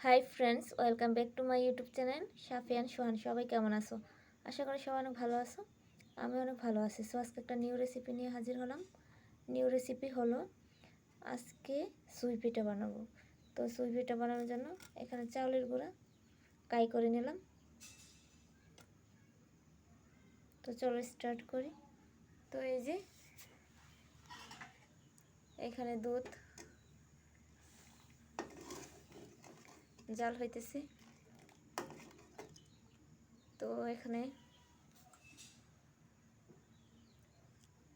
High friends, welcome back to my YouTube channel Safiyan Sohan. সবাই কেমন আছো? আশা করি সবাই অনেক ভালো আছো। আমি অনেক ভালো আছি। সো আজকে একটা নিউ রেসিপি নিয়ে হাজির হলাম। নিউ রেসিপি হলো আজকে সুই পিঠা বানাবো। তো সুই পিঠা বানানোর জন্য এখানে চাউলের গুঁড়া কাই করে নিলাম। তো চলো স্টার্ট করি। তো এই যে এখানে দুধ জাল হইতেছে। তো এখানে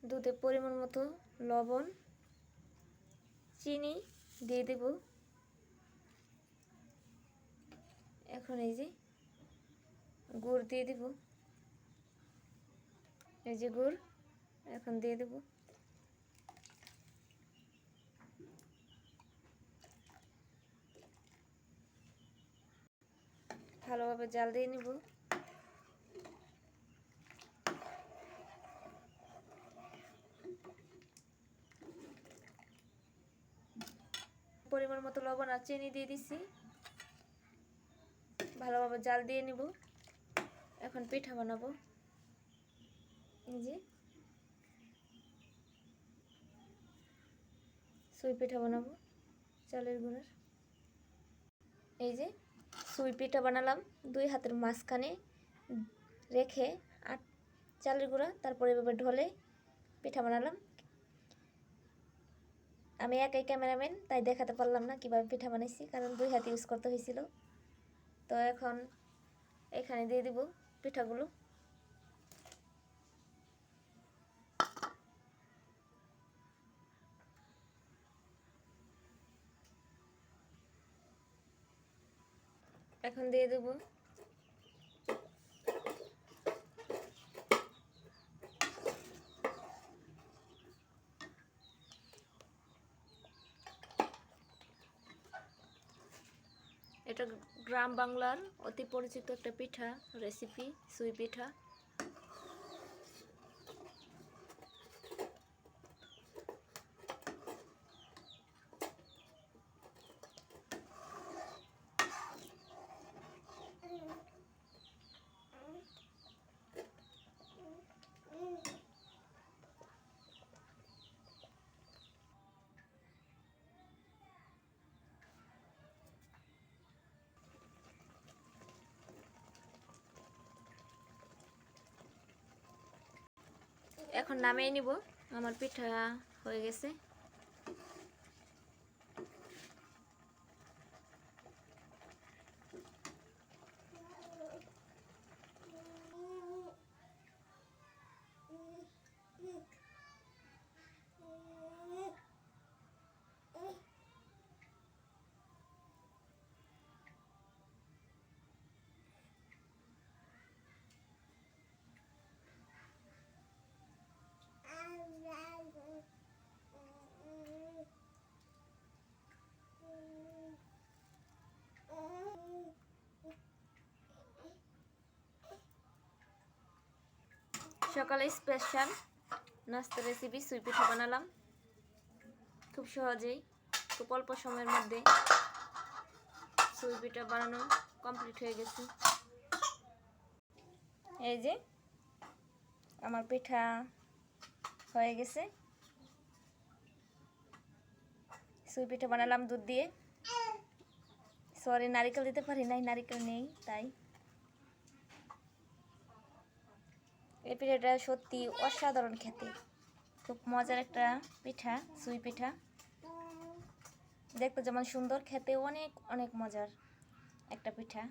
দুধে পরিমাণ মতো লবণ, চিনি দিয়ে দেব। এখন এই যে গুড় দিয়ে দেব। এই যে গুড় এখন দিয়ে দেব। ভালোভাবে জাল দিয়ে নিব। পরিমাণ মতো লবণ আর চিনি দিয়ে দিছি। ভালোভাবে জাল দিয়ে নিব। এখন পিঠা বানাবো। এই যে সুই পিঠা বানাবো চালের গুঁড়ার। এই যে সুই পিঠা বানালাম। দুই হাতের মাঝখানে রেখে চালের গুঁড়া, তারপরে এভাবে ঢলে পিঠা বানালাম। আমি একাই ক্যামেরাম্যান, তাই দেখাতে পারলাম না কিভাবে পিঠা বানাইছি, কারণ দুই হাত ইউজ করতে হয়েছিল। তো এখন এখানে দিয়ে দিব পিঠাগুলো। এখন দিয়ে দেব এটা গ্রাম বাংলার অতি পরিচিত একটা পিঠা রেসিপি, সুই পিঠা। এখন নামিয়ে নিব। আমার পিঠা হয়ে গেছে। সকালে স্পেশাল নাস্তা রেসিপি সুই পিঠা বানালাম। খুব সহজেই, খুব অল্প সময়ের মধ্যে সুই পিঠা বানানো কমপ্লিট হয়ে গেছে। এই যে আমার পিঠা হয়ে গেছে। সুই পিঠা বানালাম দুধ দিয়ে। সরি, নারিকেল দিতে পারি নাই, নারিকেল নেই তাই। এই পিঠাটা সত্যি অসাধারণ খেতে। খুব মজার একটা পিঠা, সুই পিঠা। দেখতে যেমন সুন্দর, খেতে অনেক অনেক মজার একটা পিঠা।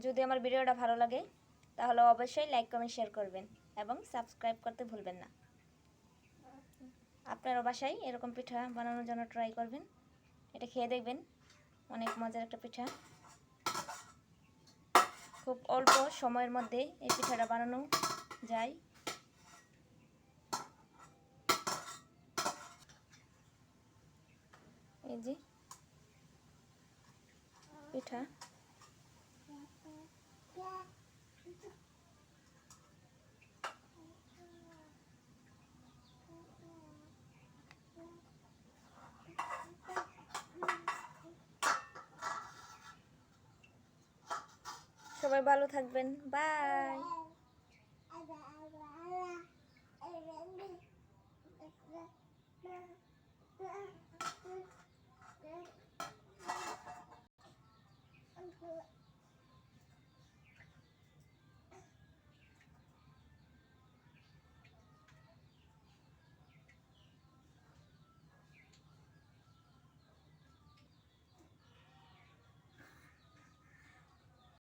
যদি আমার ভিডিওটা ভালো লাগে তাহলে অবশ্যই লাইক, কমেন্ট, শেয়ার করবেন এবং সাবস্ক্রাইব করতে ভুলবেন না। আপনারা বাসায় এরকম পিঠা বানানোর জন্য ট্রাই করবেন। এটা খেয়ে দেখবেন, অনেক মজার একটা পিঠা। খুব অল্প সময়ের মধ্যে এই পিঠাটা বানানো যায়। এই যে পিঠা। সবাই ভালো থাকবেন, বাই।